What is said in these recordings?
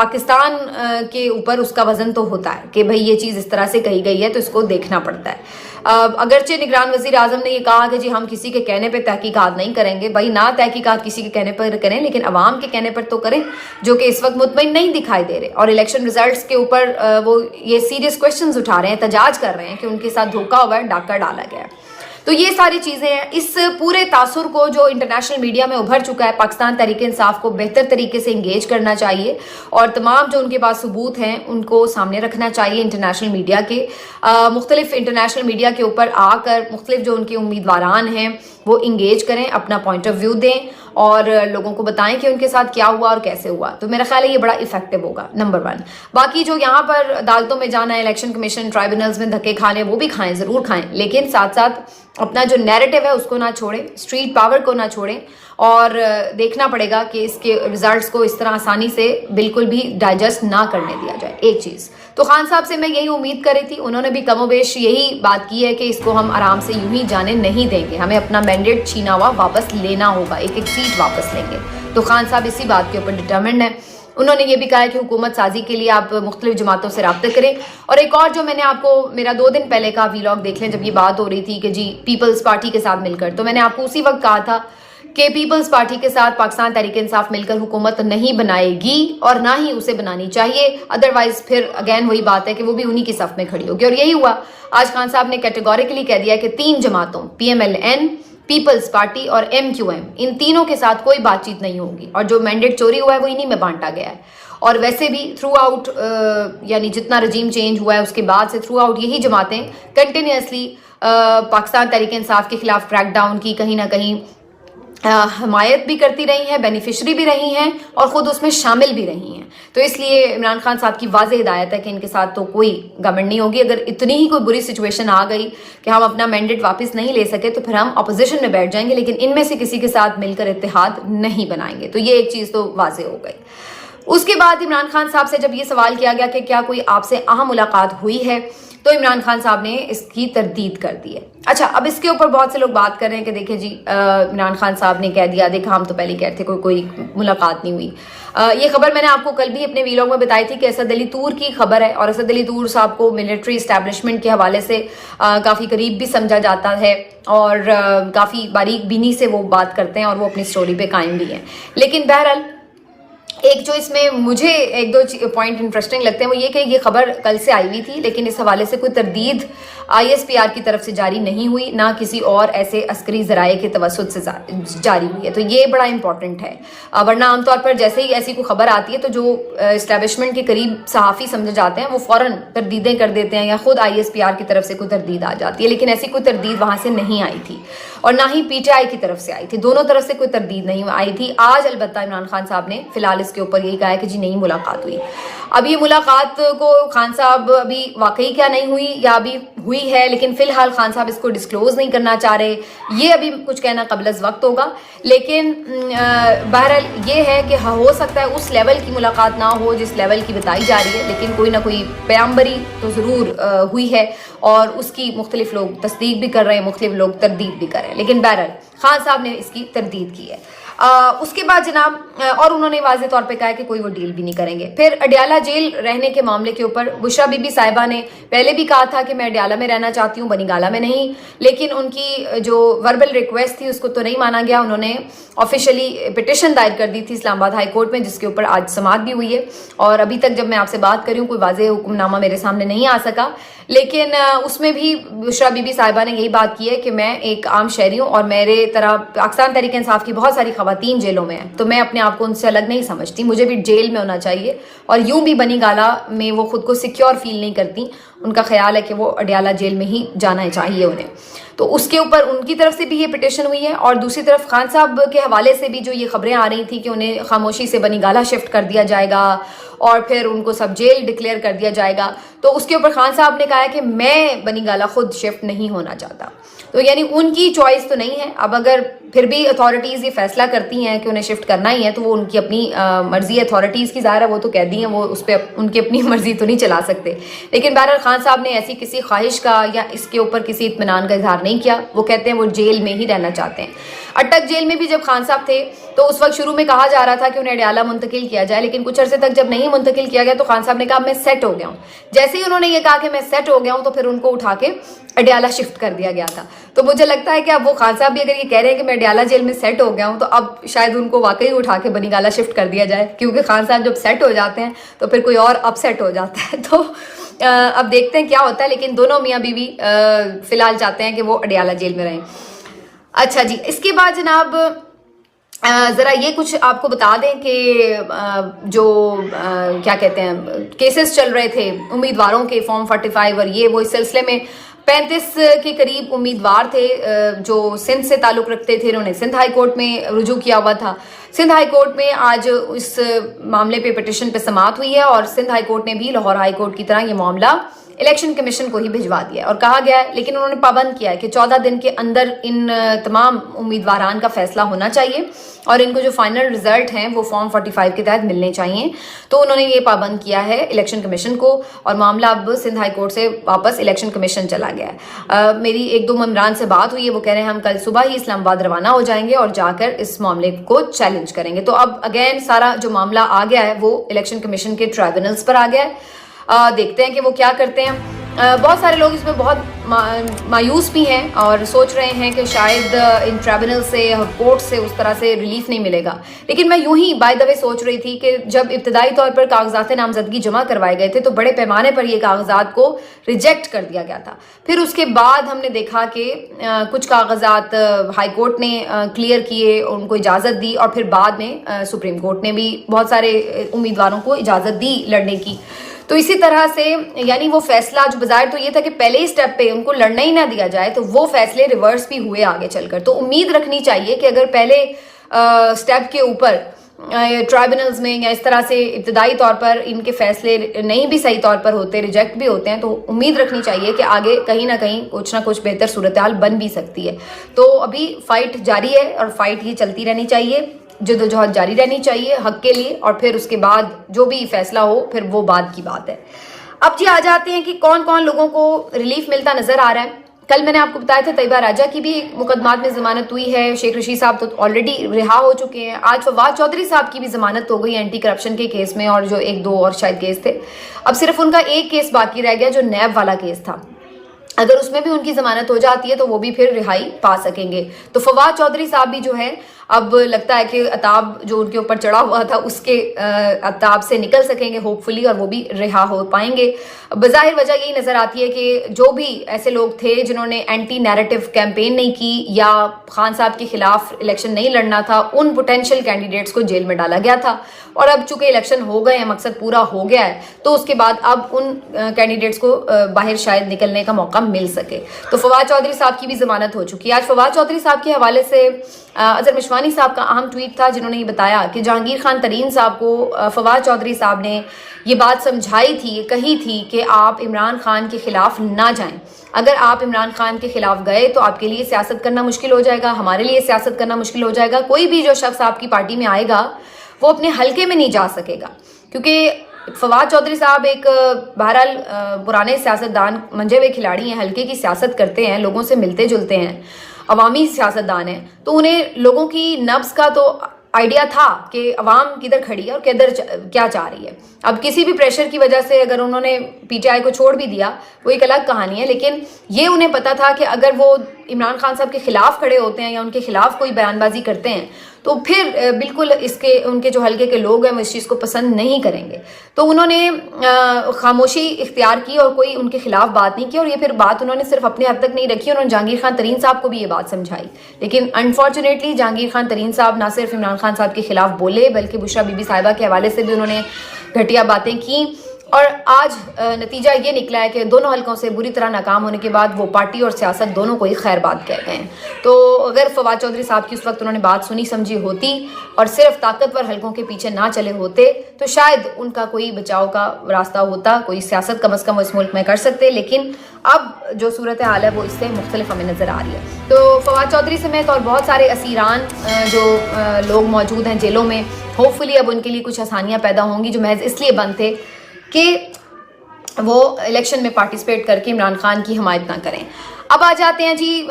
پاکستان کے اوپر اس کا وزن تو ہوتا ہے کہ بھئی یہ چیز اس طرح سے کہی گئی ہے تو اس کو دیکھنا پڑتا ہے. اگرچہ نگران وزیر اعظم نے یہ کہا کہ جی ہم کسی کے کہنے پہ تحقیقات نہیں کریں گے. بھائی نہ تحقیقات کسی کے کہنے پر کریں لیکن عوام کے کہنے پر تو کریں, جو کہ اس وقت مطمئن نہیں دکھائی دے رہے, اور الیکشن ریزلٹس کے اوپر وہ یہ سیریس کویشچنز اٹھا رہے ہیں, احتجاج کر رہے ہیں کہ ان کے ساتھ دھوکہ ہوا ہے, ڈاکہ ڈالا گیا ہے. تو یہ ساری چیزیں ہیں. اس پورے تاثر کو جو انٹرنیشنل میڈیا میں ابھر چکا ہے, پاکستان تحریک انصاف کو بہتر طریقے سے انگیج کرنا چاہیے اور تمام جو ان کے پاس ثبوت ہیں ان کو سامنے رکھنا چاہیے. انٹرنیشنل میڈیا کے مختلف انٹرنیشنل میڈیا کے اوپر آ کر مختلف جو ان کے امیدواران ہیں وہ انگیج کریں, اپنا پوائنٹ آف ویو دیں اور لوگوں کو بتائیں کہ ان کے ساتھ کیا ہوا اور کیسے ہوا. تو میرا خیال ہے یہ بڑا افیکٹو ہوگا, نمبر 1. باقی جو یہاں پر عدالتوں میں جانا ہے, الیکشن کمیشن ٹرائبونلز میں دھکے کھانے, وہ بھی کھائیں, ضرور کھائیں, لیکن ساتھ ساتھ اپنا جو نیریٹو ہے اس کو نہ چھوڑیں, اسٹریٹ پاور کو نہ چھوڑیں. اور دیکھنا پڑے گا کہ اس کے ریزلٹس کو اس طرح آسانی سے بالکل بھی ڈائجسٹ نہ کرنے دیا جائے. ایک چیز تو خان صاحب سے میں یہی امید کر رہی تھی, انہوں نے بھی کم و بیش یہی بات کی ہے کہ اس کو ہم آرام سے یوں ہی جانے نہیں دیں گے, ہمیں اپنا مینڈیٹ چھینا ہوا واپس لینا ہوگا, ایک ایک سیٹ واپس لیں گے. تو خان صاحب اسی بات کے اوپر ڈٹرمنڈ ہیں. انہوں نے یہ بھی کہا ہے کہ حکومت سازی کے لیے آپ مختلف جماعتوں سے رابطے کریں. اور ایک اور جو میں نے آپ کو میرا 2 دن پہلے کا ویلاگ دیکھ لیں, جب یہ بات ہو رہی تھی کہ جی پیپلز پارٹی کے ساتھ مل کر, تو میں نے آپ کو اسی وقت کہا تھا کہ پیپلز پارٹی کے ساتھ پاکستان تحریک انصاف مل کر حکومت نہیں بنائے گی اور نہ ہی اسے بنانی چاہیے. ادروائز پھر اگین وہی بات ہے کہ وہ بھی انہی کی صف میں کھڑی ہوگی. اور یہی ہوا. آج خان صاحب نے کیٹیگوریکلی کہہ دیا کہ 3 جماعتوں PMLN, پیپلز پارٹی اور MQM, ان تینوں کے ساتھ کوئی بات چیت نہیں ہوگی, اور جو مینڈیٹ چوری ہوا ہے وہ انہی میں بانٹا گیا ہے. اور ویسے بھی تھرو آؤٹ یعنی جتنا رجیم چینج ہوا ہے اس کے بعد سے تھرو آؤٹ یہی جماعتیں کنٹینیوسلی پاکستان تحریک انصاف کے خلاف کریک ڈاؤن کی کہیں نہ کہیں حمایت بھی کرتی رہی ہیں, بینیفیشری بھی رہی ہیں اور خود اس میں شامل بھی رہی ہیں. تو اس لیے عمران خان صاحب کی واضح ہدایت ہے کہ ان کے ساتھ تو کوئی گورنمنٹ نہیں ہوگی. اگر اتنی ہی کوئی بری سچویشن آ گئی کہ ہم اپنا مینڈیٹ واپس نہیں لے سکے تو پھر ہم اپوزیشن میں بیٹھ جائیں گے, لیکن ان میں سے کسی کے ساتھ مل کر اتحاد نہیں بنائیں گے. تو یہ ایک چیز تو واضح ہو گئی. اس کے بعد عمران خان صاحب سے جب یہ سوال کیا گیا کہ کیا کوئی آپ سے اہم ملاقات ہوئی ہے, تو عمران خان صاحب نے اس کی تردید کر دی ہے. اچھا, اب اس کے اوپر بہت سے لوگ بات کر رہے ہیں کہ دیکھیں جی عمران خان صاحب نے کہہ دیا, دیکھا ہم تو پہلے کہتے تھے کوئی ملاقات نہیں ہوئی. یہ خبر میں نے آپ کو کل بھی اپنے ویلاگ میں بتائی تھی کہ اسد علی طور کی خبر ہے, اور اسد علی طور صاحب کو ملٹری اسٹیبلشمنٹ کے حوالے سے کافی قریب بھی سمجھا جاتا ہے اور کافی باریک بینی سے وہ بات کرتے ہیں اور وہ اپنی سٹوری پہ قائم بھی ہیں. لیکن بہرحال ایک جو اس میں مجھے 1-2 پوائنٹ انٹرسٹنگ لگتے ہیں وہ یہ کہ یہ خبر کل سے آئی ہوئی تھی, لیکن اس حوالے سے کوئی تردید ISPR کی طرف سے جاری نہیں ہوئی, نہ کسی اور ایسے عسکری ذرائع کے توسط سے جاری ہوئی ہے. تو یہ بڑا امپورٹنٹ ہے, ورنہ عام طور پر جیسے ہی ایسی کوئی خبر آتی ہے تو جو اسٹیبلشمنٹ کے قریب صحافی سمجھے جاتے ہیں وہ فوراً تردیدیں کر دیتے ہیں, یا خود ISPR کی طرف سے کوئی تردید آ جاتی ہے. لیکن ایسی کوئی تردید وہاں سے نہیں آئی تھی, اور نہ ہی PTI کی طرف سے آئی تھی. دونوں طرف سے کوئی تردید نہیں آئی تھی. آج البتہ عمران خان صاحب نے فی الحال اس کے اوپر یہی کہا ہے کہ جی نہیں ملاقات ہوئی. اب یہ ملاقات کو خان صاحب ابھی واقعی کیا نہیں ہوئی یا ابھی ہوئی ہے, لیکن فی الحال خان صاحب اس کو ڈسکلوز نہیں کرنا چاہ رہے. یہ ابھی کچھ کہنا قبل از وقت ہوگا, لیکن بہرحال یہ ہے کہ ہو سکتا ہے اس لیول کی ملاقات نہ ہو جس لیول کی بتائی جا رہی ہے, لیکن کوئی نہ کوئی پیامبری تو ضرور ہوئی ہے, اور اس کی مختلف لوگ تصدیق بھی کر رہے ہیں, مختلف لوگ تردید بھی کر رہے ہیں. لیکن بہرحال خان صاحب نے اس کی تردید کی ہے. اس کے بعد جناب, اور انہوں نے واضح طور پہ کہا ہے کہ کوئی وہ ڈیل بھی نہیں کریں گے. پھر اڈیالہ جیل رہنے کے معاملے کے اوپر بشرا بی بی صاحبہ نے پہلے بھی کہا تھا کہ میں اڈیالہ میں رہنا چاہتی ہوں, بنی گالہ میں نہیں, لیکن ان کی جو وربل ریکویسٹ تھی اس کو تو نہیں مانا گیا. انہوں نے آفیشلی پٹیشن دائر کر دی تھی اسلام آباد ہائی کورٹ میں, جس کے اوپر آج سماعت بھی ہوئی ہے, اور ابھی تک جب میں آپ سے بات کر رہی ہوں کوئی واضح حکم نامہ میرے سامنے نہیں آ سکا. لیکن اس میں بھی بشرا بی بی صاحبہ نے یہی بات کی ہے کہ میں ایک عام شہری ہوں, اور میرے طرح پاکستان تحریک انصاف کی بہت ساری خواتین جیلوں میں ہیں, تو میں اپنے آپ کو ان سے الگ نہیں سمجھتی, مجھے بھی جیل میں ہونا چاہیے. اور یوں بھی بنی گالہ میں وہ خود کو سیکیور فیل نہیں کرتی, ان کا خیال ہے کہ وہ اڈیالہ جیل میں ہی جانا چاہیے انہیں. تو اس کے اوپر ان کی طرف سے بھی یہ پٹیشن ہوئی ہے, اور دوسری طرف خان صاحب کے حوالے سے بھی جو یہ خبریں آ رہی تھیں کہ انہیں خاموشی سے بنی گالہ شفٹ کر دیا جائے گا اور پھر ان کو سب جیل ڈکلیئر کر دیا جائے گا, تو اس کے اوپر خان صاحب نے کہا ہے کہ میں بنی گالہ خود شفٹ نہیں ہونا چاہتا. تو یعنی ان کی چوائس تو نہیں ہے. اب اگر پھر بھی اتھارٹیز یہ فیصلہ کرتی ہیں کہ انہیں شفٹ کرنا ہی ہے تو وہ ان کی اپنی مرضی ہے, اتھارٹیز کی ظاہر ہے وہ تو کہہ دی ہیں, وہ اس پہ ان کی اپنی مرضی تو نہیں چلا سکتے. لیکن بہرحال خان صاحب نے ایسی کسی خواہش کا یا اس کے اوپر کسی اطمینان کا اظہار نہیں نہیں کیا. وہ کہتے ہیں وہ جیل میں ہی رہنا چاہتے ہیں. اٹک جیل میں بھی جب خان صاحب تھے تو اس وقت شروع میں کہا جا رہا تھا کہ انہیں اڈیالہ منتقل کیا جائے, لیکن کچھ عرصے تک جب نہیں منتقل کیا گیا تو خان صاحب نے کہا میں سیٹ ہو گیا ہوں. جیسے ہی انہوں نے یہ کہا کہ میں سیٹ ہو گیا ہوں تو پھر ان کو اٹھا کے اڈیالہ شفٹ کر دیا گیا تھا. تو مجھے لگتا ہے کہ اب وہ خان صاحب بھی اگر یہ کہہ رہے ہیں کہ میں اڈیالہ جیل میں سیٹ ہو گیا ہوں تو اب شاید ان کو واقعی اٹھا کے بنی گالہ شفٹ کر دیا جائے, کیونکہ خان صاحب جب سیٹ ہو جاتے ہیں تو پھر کوئی اور اپ سیٹ ہو جاتا ہے. تو اب دیکھتے ہیں کیا ہوتا ہے, لیکن دونوں میاں بیوی فی الحال چاہتے ہیں کہ وہ اڈیالہ جیل میں رہیں. اچھا جی, اس کے بعد جناب ذرا یہ کچھ آپ کو بتا دیں کہ جو کیا کہتے ہیں کیسز چل رہے تھے امیدواروں کے فارم 45 اور یہ وہ, اس سلسلے میں 35 کے قریب امیدوار تھے جو سندھ سے تعلق رکھتے تھے. انہوں نے سندھ ہائی کورٹ میں رجوع کیا ہوا تھا. سندھ ہائی کورٹ میں آج اس معاملے پہ پٹیشن پہ سماعت ہوئی ہے اور سندھ ہائی کورٹ نے بھی لاہور ہائی کورٹ کی طرح یہ معاملہ الیکشن کمیشن کو ہی بھجوا دیا ہے اور کہا گیا ہے, لیکن انہوں نے پابند کیا ہے کہ 14 دن کے اندر ان تمام امیدواران کا فیصلہ ہونا چاہیے اور ان کو جو فائنل رزلٹ ہیں وہ فارم 45 کے تحت ملنے چاہیے. تو انہوں نے یہ پابند کیا ہے الیکشن کمیشن کو اور معاملہ اب سندھ ہائی کورٹ سے واپس الیکشن کمیشن چلا گیا ہے. میری ایک دو ممبران سے بات ہوئی ہے, وہ کہہ رہے ہیں ہم کل صبح ہی اسلام آباد روانہ ہو جائیں گے اور جا کر اس معاملے کو چیلنج کریں گے. تو اب اگین سارا جو معاملہ آ گیا ہے وہ الیکشن کمیشن کے ٹرائبونلز پر آ گیا ہے. دیکھتے ہیں کہ وہ کیا کرتے ہیں. بہت سارے لوگ اس میں بہت مایوس بھی ہیں اور سوچ رہے ہیں کہ شاید ان ٹرائبونل سے اور کورٹ سے اس طرح سے ریلیف نہیں ملے گا. لیکن میں یوں ہی بائی دا وے سوچ رہی تھی کہ جب ابتدائی طور پر کاغذات نامزدگی جمع کروائے گئے تھے تو بڑے پیمانے پر یہ کاغذات کو ریجیکٹ کر دیا گیا تھا. پھر اس کے بعد ہم نے دیکھا کہ کچھ کاغذات ہائی کورٹ نے کلیئر کیے, ان کو اجازت دی اور پھر بعد میں سپریم کورٹ نے بھی بہت سارے امیدواروں کو اجازت دی لڑنے کی. تو اسی طرح سے یعنی وہ فیصلہ جو بظاہر تو یہ تھا کہ پہلے ہی سٹیپ پہ ان کو لڑنا ہی نہ دیا جائے تو وہ فیصلے ریورس بھی ہوئے آگے چل کر. تو امید رکھنی چاہیے کہ اگر پہلے سٹیپ کے اوپر ٹرائبونلز میں یا اس طرح سے ابتدائی طور پر ان کے فیصلے نہیں بھی صحیح طور پر ہوتے, ریجیکٹ بھی ہوتے ہیں, تو امید رکھنی چاہیے کہ آگے کہیں نہ کہیں کچھ نہ کچھ بہتر صورتحال بن بھی سکتی ہے. تو ابھی فائٹ جاری ہے اور فائٹ یہ چلتی رہنی چاہیے, جدوجہد جاری رہنی چاہیے حق کے لیے, اور پھر اس کے بعد جو بھی فیصلہ ہو پھر وہ بعد کی بات ہے. اب جی آ جاتے ہیں کہ کون کون لوگوں کو ریلیف ملتا نظر آ رہا ہے. کل میں نے آپ کو بتایا تھا طیبہ راجہ کی بھی مقدمات میں ضمانت ہوئی ہے, شیخ رشید صاحب تو آلریڈی رہا ہو چکے ہیں. آج فواد چودھری صاحب کی بھی ضمانت ہو گئی اینٹی کرپشن کے کیس میں, اور جو ایک دو اور شاید کیس تھے. اب صرف ان کا ایک کیس باقی رہ گیا جو نیب والا کیس تھا. اگر اس میں بھی ان کی ضمانت ہو جاتی ہے تو وہ بھی پھر رہائی پا سکیں گے. تو فواد چودھری صاحب بھی جو ہے اب لگتا ہے کہ عطاب جو ان کے اوپر چڑھا ہوا تھا اس کے عطاب سے نکل سکیں گے ہوپ فلی, اور وہ بھی رہا ہو پائیں گے. بظاہر وجہ یہی نظر آتی ہے کہ جو بھی ایسے لوگ تھے جنہوں نے اینٹی نیریٹو کیمپین نہیں کی یا خان صاحب کے خلاف الیکشن نہیں لڑنا تھا, ان پوٹینشیل کینڈیڈیٹس کو جیل میں ڈالا گیا تھا. اور اب چونکہ الیکشن ہو گئے ہیں, مقصد پورا ہو گیا ہے, تو اس کے بعد اب ان کینڈیڈیٹس کو باہر شاید نکلنے کا موقع مل سکے. تو فواد چودھری صاحب کی بھی ضمانت ہو چکی ہے. آج فواد چودھری صاحب کے حوالے سے اظہر مشوانی صاحب کا اہم ٹویٹ تھا جنہوں نے یہ بتایا کہ جہانگیر خان ترین صاحب کو فواد چودھری صاحب نے یہ بات سمجھائی تھی, کہی تھی کہ آپ عمران خان کے خلاف نہ جائیں. اگر آپ عمران خان کے خلاف گئے تو آپ کے لیے سیاست کرنا مشکل ہو جائے گا, ہمارے لیے سیاست کرنا مشکل ہو جائے گا. کوئی بھی جو شخص آپ کی پارٹی میں آئے گا وہ اپنے حلقے میں نہیں جا سکے گا, کیونکہ فواد چودھری صاحب ایک بہرحال پرانے سیاستدان منجے ہوئے کھلاڑی ہیں, حلقے کی سیاست کرتے ہیں, لوگوں سے ملتے جلتے ہیں, عوامی سیاستدان ہیں. تو انہیں لوگوں کی نبض کا تو آئیڈیا تھا کہ عوام کدھر کھڑی ہے اور کدھر کیا چاہ رہی ہے. اب کسی بھی پریشر کی وجہ سے اگر انہوں نے پی ٹی آئی کو چھوڑ بھی دیا وہ ایک الگ کہانی ہے, لیکن یہ انہیں پتا تھا کہ اگر وہ عمران خان صاحب کے خلاف کھڑے ہوتے ہیں یا ان کے خلاف کوئی بیان بازی کرتے ہیں تو پھر بالکل ان کے جو حلقے کے لوگ ہیں وہ اس چیز کو پسند نہیں کریں گے. تو انہوں نے خاموشی اختیار کی اور کوئی ان کے خلاف بات نہیں کی, اور یہ پھر بات انہوں نے صرف اپنے حد تک نہیں رکھی, انہوں نے جہانگیر خان ترین صاحب کو بھی یہ بات سمجھائی. لیکن انفارچونیٹلی جہانگیر خان ترین صاحب نہ صرف عمران خان صاحب کے خلاف بولے بلکہ بشرا بی بی صاحبہ کے حوالے سے بھی انہوں نے گھٹیا باتیں کی, اور آج نتیجہ یہ نکلا ہے کہ دونوں حلقوں سے بری طرح ناکام ہونے کے بعد وہ پارٹی اور سیاست دونوں کو ہی خیر بات کہہ گئے ہیں. تو اگر فواد چودھری صاحب کی اس وقت انہوں نے بات سنی سمجھی ہوتی اور صرف طاقتور حلقوں کے پیچھے نہ چلے ہوتے تو شاید ان کا کوئی بچاؤ کا راستہ ہوتا, کوئی سیاست کم از کم اس ملک میں کر سکتے. لیکن اب جو صورتحال ہے وہ اس سے مختلف ہمیں نظر آ رہی ہے. تو فواد چودھری سمیت اور بہت سارے اسیران جو لوگ موجود ہیں جیلوں میں, ہوپ فلی اب ان کے لیے کچھ آسانیاں پیدا ہوں گی جو محض اس لیے بند تھے کہ وہ الیکشن میں پارٹیسپیٹ کر کے عمران خان کی حمایت نہ کریں۔ اب آ جاتے ہیں جی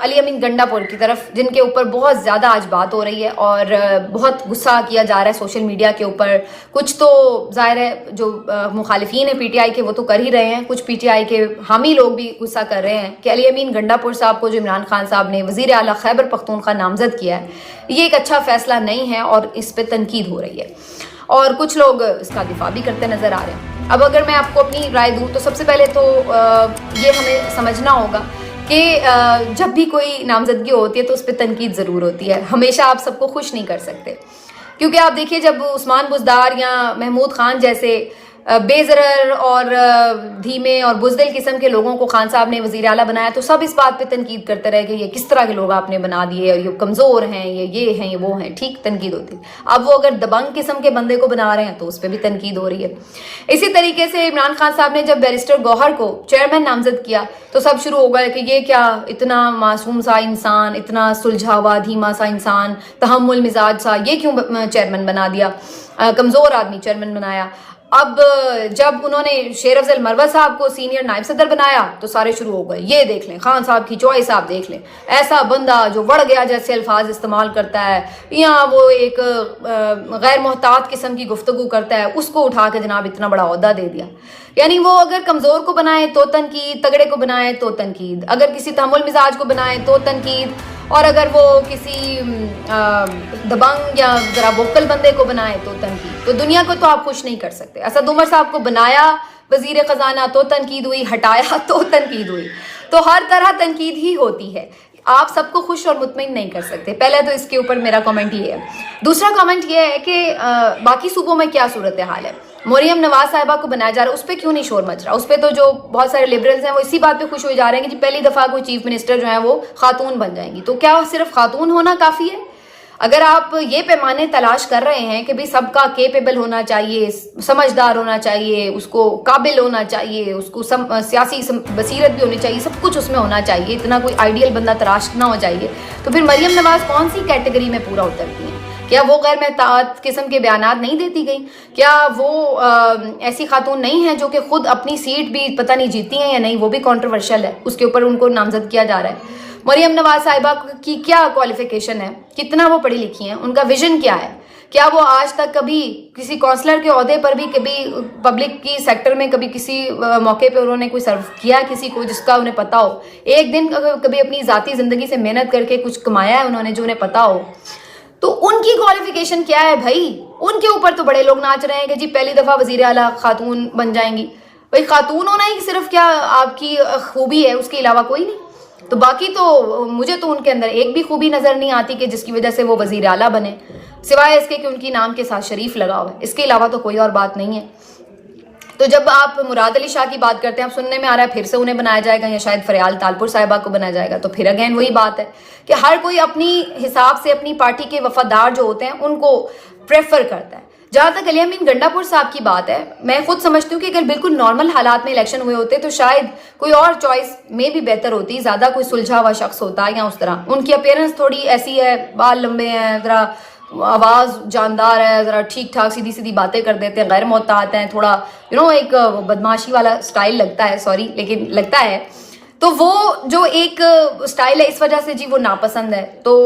علی امین گنڈا پور کی طرف، جن کے اوپر بہت زیادہ آج بات ہو رہی ہے اور بہت غصہ کیا جا رہا ہے سوشل میڈیا کے اوپر۔ کچھ تو ظاہر ہے جو مخالفین ہیں پی ٹی آئی کے وہ تو کر ہی رہے ہیں، کچھ پی ٹی آئی کے حامی لوگ بھی غصہ کر رہے ہیں کہ علی امین گنڈا پور صاحب کو جو عمران خان صاحب نے وزیر اعلیٰ خیبر پختونخوا نامزد کیا ہے یہ ایک اچھا فیصلہ نہیں ہے اور اس پہ تنقید ہو رہی ہے، اور کچھ لوگ اس کا دفاع بھی کرتے نظر آ رہے ہیں۔ اب اگر میں آپ کو اپنی رائے دوں تو سب سے پہلے تو یہ ہمیں سمجھنا ہوگا کہ جب بھی کوئی نامزدگی ہوتی ہے تو اس پہ تنقید ضرور ہوتی ہے، ہمیشہ آپ سب کو خوش نہیں کر سکتے، کیونکہ آپ دیکھیے جب عثمان بزدار یا محمود خان جیسے بے ضرر اور دھیمے اور بزدل قسم کے لوگوں کو خان صاحب نے وزیر اعلیٰ بنایا تو سب اس بات پہ تنقید کرتے رہے کہ یہ کس طرح کے لوگ آپ نے بنا دیے، یہ کمزور ہیں، یہ ہیں، یہ وہ ہیں، ٹھیک تنقید ہوتی۔ اب وہ اگر دبنگ قسم کے بندے کو بنا رہے ہیں تو اس پہ بھی تنقید ہو رہی ہے۔ اسی طریقے سے عمران خان صاحب نے جب بیرسٹر گوہر کو چیئرمین نامزد کیا تو سب شروع ہو گئے کہ یہ کیا اتنا معصوم سا انسان، اتنا سلجھا ہوا دھیما سا انسان، تحمل مزاج سا، یہ کیوں چیئرمین بنا دیا، کمزور آدمی چیئرمین بنایا۔ اب جب انہوں نے شیر افضل مروت صاحب کو سینئر نائب صدر بنایا تو سارے شروع ہو گئے یہ دیکھ لیں خان صاحب کی چوائس، آپ دیکھ لیں ایسا بندہ جو وڑ گیا جیسے الفاظ استعمال کرتا ہے، یا وہ ایک غیر محتاط قسم کی گفتگو کرتا ہے، اس کو اٹھا کے جناب اتنا بڑا عہدہ دے دیا۔ یعنی وہ اگر کمزور کو بنائے تو تنقید، تگڑے کو بنائے تو تنقید، اگر کسی تحمل مزاج کو بنائے تو تنقید، اور اگر وہ کسی دبنگ یا ذرا ووکل بندے کو بنائے تو تنقید۔ تو دنیا کو تو آپ خوش نہیں کر سکتے۔ اسد عمر صاحب کو بنایا وزیر خزانہ تو تنقید ہوئی، ہٹایا تو تنقید ہوئی، تو ہر طرح تنقید ہی ہوتی ہے، آپ سب کو خوش اور مطمئن نہیں کر سکتے۔ پہلے تو اس کے اوپر میرا کامنٹ یہ ہے۔ دوسرا کامنٹ یہ ہے کہ باقی صوبوں میں کیا صورتحال ہے، مریم نواز صاحبہ کو بنایا جا رہا ہے، اس پہ کیوں نہیں شور مچ رہا؟ اس پہ تو جو بہت سارے لبرلز ہیں وہ اسی بات پہ خوش ہوئے جا رہے ہیں کہ جی پہلی دفعہ کوئی چیف منسٹر جو ہیں وہ خاتون بن جائیں گی۔ تو کیا صرف خاتون ہونا کافی ہے؟ اگر آپ یہ پیمانے تلاش کر رہے ہیں کہ بھی سب کا کیپیبل ہونا چاہیے، سمجھدار ہونا چاہیے، اس کو قابل ہونا چاہیے، اس کو سیاسی بصیرت بھی ہونی چاہیے، سب کچھ اس میں ہونا چاہیے، اتنا کوئی آئیڈیل بندہ تلاش نہ ہو چاہیے، تو پھر مریم نواز کون سی کیٹیگری میں پورا اترتی ہیں؟ کیا وہ غیر محتاط قسم کے بیانات نہیں دیتی گئیں؟ کیا وہ ایسی خاتون نہیں ہیں جو کہ خود اپنی سیٹ بھی پتہ نہیں جیتی ہیں یا نہیں، وہ بھی کنٹروورشل ہے، اس کے اوپر ان کو نامزد کیا جا رہا ہے۔ مریم نواز صاحبہ کی کیا کوالیفیکیشن ہے، کتنا وہ پڑھی لکھی ہیں، ان کا ویژن کیا ہے؟ کیا وہ آج تک کبھی کسی کونسلر کے عہدے پر بھی کبھی پبلک کی سیکٹر میں کبھی کسی موقع پہ انہوں نے کوئی سرو کیا کسی کو جس کا انہیں پتا ہو؟ ایک دن کبھی اپنی ذاتی زندگی سے محنت کر کے کچھ کمایا ہے انہوں نے جو انہیں پتا ہو؟ تو ان کی کوالیفیکیشن کیا ہے بھائی؟ ان کے اوپر تو بڑے لوگ ناچ رہے ہیں کہ جی پہلی دفعہ وزیر اعلیٰ خاتون بن جائیں گی۔ بھائی خاتون ہونا ہی صرف کیا آپ کی خوبی ہے، اس کے علاوہ کوئی نہیں؟ تو باقی تو مجھے تو ان کے اندر ایک بھی خوبی نظر نہیں آتی کہ جس کی وجہ سے وہ وزیر اعلیٰ بنے، سوائے اس کے کہ ان کی نام کے ساتھ شریف لگا ہوا ہے، اس کے علاوہ تو کوئی اور بات نہیں ہے۔ تو جب آپ مراد علی شاہ کی بات کرتے ہیں، اب سننے میں آ رہا ہے پھر سے انہیں بنایا جائے گا یا شاید فریال تالپور صاحبہ کو بنایا جائے گا، تو پھر اگین وہی بات ہے کہ ہر کوئی اپنی حساب سے اپنی پارٹی کے وفادار جو ہوتے ہیں ان کو پریفر کرتا ہے۔ جہاں تک علی امین گنڈا پور صاحب کی بات ہے، میں خود سمجھتی ہوں کہ اگر بالکل نارمل حالات میں الیکشن ہوئے ہوتے تو شاید کوئی اور چوائس میں بھی بہتر ہوتی، زیادہ کوئی سلجھا ہوا شخص ہوتا یا اس طرح۔ ان کی اپیرنس تھوڑی ایسی ہے، بال لمبے ہیں، ذرا آواز جاندار ہے، ذرا ٹھیک ٹھاک سیدھی سیدھی باتیں کر دیتے ہیں، غیر محتاط ہیں، تھوڑا ایک بدماشی والا سٹائل لگتا ہے، سوری لیکن لگتا ہے۔ تو وہ جو ایک سٹائل ہے اس وجہ سے جی وہ ناپسند ہے، تو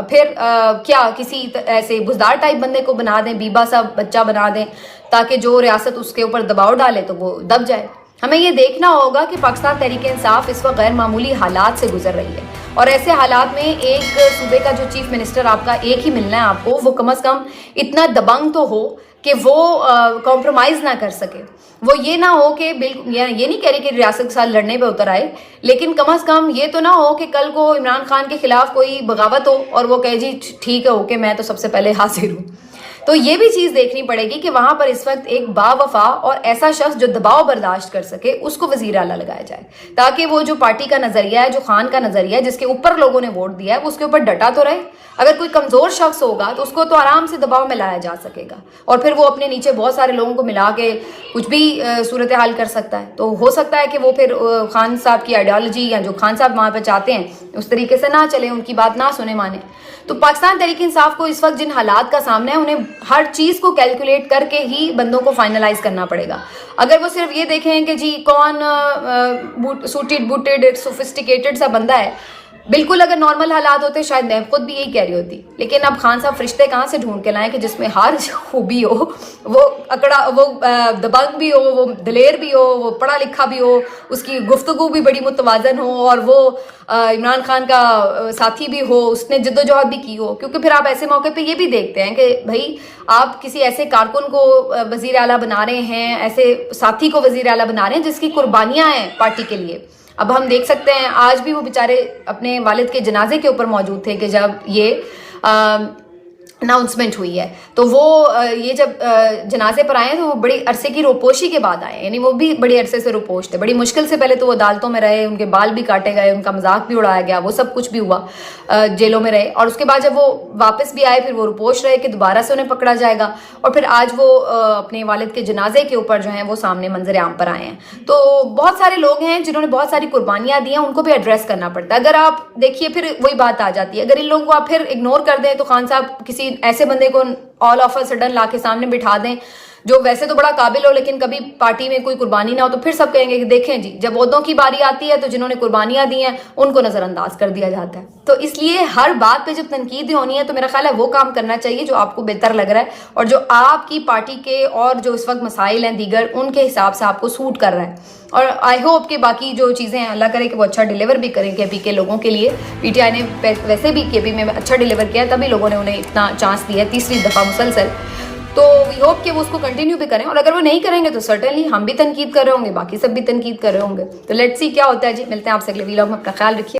پھر کیا کسی ایسے بزدار ٹائپ بندے کو بنا دیں، بیبا سا بچہ بنا دیں تاکہ جو ریاست اس کے اوپر دباؤ ڈالے تو وہ دب جائے۔ ہمیں یہ دیکھنا ہوگا کہ پاکستان تحریک انصاف اس وقت غیر معمولی حالات سے گزر رہی ہے، اور ایسے حالات میں ایک صوبے کا جو چیف منسٹر آپ کا ایک ہی ملنا ہے آپ کو، وہ کم از کم اتنا دبنگ تو ہو کہ وہ کمپرومائز نہ کر سکے، وہ یہ نہ ہو کہ بالکل، یہ نہیں کہہ رہی کہ ریاست کے ساتھ لڑنے پہ اتر آئے، لیکن کم از کم یہ تو نہ ہو کہ کل کو عمران خان کے خلاف کوئی بغاوت ہو اور وہ کہے جی ٹھیک ہے اوکے میں تو سب سے پہلے حاضر ہوں۔ تو یہ بھی چیز دیکھنی پڑے گی کہ وہاں پر اس وقت ایک با وفا اور ایسا شخص جو دباؤ برداشت کر سکے اس کو وزیر اعلیٰ لگایا جائے، تاکہ وہ جو پارٹی کا نظریہ ہے، جو خان کا نظریہ ہے، جس کے اوپر لوگوں نے ووٹ دیا ہے، وہ اس کے اوپر ڈٹا تو رہے۔ اگر کوئی کمزور شخص ہوگا تو اس کو تو آرام سے دباؤ میں لایا جا سکے گا، اور پھر وہ اپنے نیچے بہت سارے لوگوں کو ملا کے کچھ بھی صورتحال کر سکتا ہے۔ تو ہو سکتا ہے کہ وہ پھر خان صاحب کی آئیڈیالوجی یا جو خان صاحب وہاں پہ چاہتے ہیں اس طریقے سے نہ چلے، ان کی بات نہ سنے مانے۔ تو پاکستان تحریک انصاف کو اس وقت جن حالات کا سامنا ہے انہیں ہر چیز کو کیلکولیٹ کر کے ہی بندوں کو فائنلائز کرنا پڑے گا. اگر وہ صرف یہ دیکھیں کہ جی کون سوٹیڈ بوٹیڈ سوفسٹیکیٹڈ سا بندہ ہے, بالکل اگر نارمل حالات ہوتے شاید میں خود بھی یہی کہہ رہی ہوتی. لیکن اب خان صاحب فرشتے کہاں سے ڈھونڈ کے لائیں کہ جس میں ہر خوبی ہو, وہ اکڑا, وہ دبنگ بھی ہو, وہ دلیر بھی ہو, وہ پڑھا لکھا بھی ہو, اس کی گفتگو بھی بڑی متوازن ہو, اور وہ عمران خان کا ساتھی بھی ہو, اس نے جد و جہد بھی کی ہو. کیونکہ پھر آپ ایسے موقع پہ یہ بھی دیکھتے ہیں کہ بھائی آپ کسی ایسے کارکن کو وزیر اعلیٰ بنا رہے ہیں, ایسے ساتھی کو وزیر اعلیٰ بنا رہے ہیں جس کی قربانیاں ہیں پارٹی کے لیے. اب ہم دیکھ سکتے ہیں آج بھی وہ بیچارے اپنے والد کے جنازے کے اوپر موجود تھے کہ جب یہ اناؤنسمنٹ ہوئی ہے, تو وہ یہ جب جنازے پر آئے تو وہ بڑی عرصے کی روپوشی کے بعد آئے, یعنی وہ بھی بڑی عرصے سے روپوش تھے. بڑی مشکل سے پہلے تو وہ عدالتوں میں رہے, ان کے بال بھی کاٹے گئے, ان کا مذاق بھی اڑایا گیا, وہ سب کچھ بھی ہوا, جیلوں میں رہے, اور اس کے بعد جب وہ واپس بھی آئے پھر وہ روپوش رہے کہ دوبارہ سے انہیں پکڑا جائے گا, اور پھر آج وہ اپنے والد کے جنازے کے اوپر جو ہیں وہ سامنے منظر عام پر آئے ہیں. تو بہت سارے لوگ ہیں جنہوں نے بہت ساری قربانیاں دی ہیں, ان کو بھی ایڈریس کرنا پڑتا ہے. اگر آپ دیکھیے پھر وہی بات آ جاتی ہے, اگر ان لوگوں کو آپ پھر اگنور کر دیں تو خان صاحب کسی ایسے بندے کو آل آف اے سڈن لا کے سامنے بٹھا دیں جو ویسے تو بڑا قابل ہو لیکن کبھی پارٹی میں کوئی قربانی نہ ہو, تو پھر سب کہیں گے کہ دیکھیں جی جب عہدوں کی باری آتی ہے تو جنہوں نے قربانیاں دی ہیں ان کو نظر انداز کر دیا جاتا ہے. تو اس لیے ہر بات پہ جب تنقید ہونی ہے تو میرا خیال ہے وہ کام کرنا چاہیے جو آپ کو بہتر لگ رہا ہے, اور جو آپ کی پارٹی کے اور جو اس وقت مسائل ہیں دیگر ان کے حساب سے آپ کو سوٹ کر رہا ہے. اور آئی ہوپ کہ باقی جو چیزیں ہیں اللہ کرے کہ وہ اچھا ڈیلیور بھی کریں کے پی کے لوگوں کے لیے. پی ٹی آئی نے ویسے بھی کے پی میں اچھا ڈیلیور کیا ہے, تبھی لوگوں نے انہیں اتنا چانس دیا ہے تیسری دفعہ مسلسل. تو وی ہوپ کہ وہ اس کو کنٹینیو بھی کریں, اور اگر وہ نہیں کریں گے تو سرٹنلی ہم بھی تنقید کر رہے ہوں گے, باقی سب بھی تنقید کر رہے ہوں گے. تو لیٹس سی کیا ہوتا ہے جی. ملتے ہیں آپ سے اگلے ویلاگ میں, اپنا خیال رکھیے.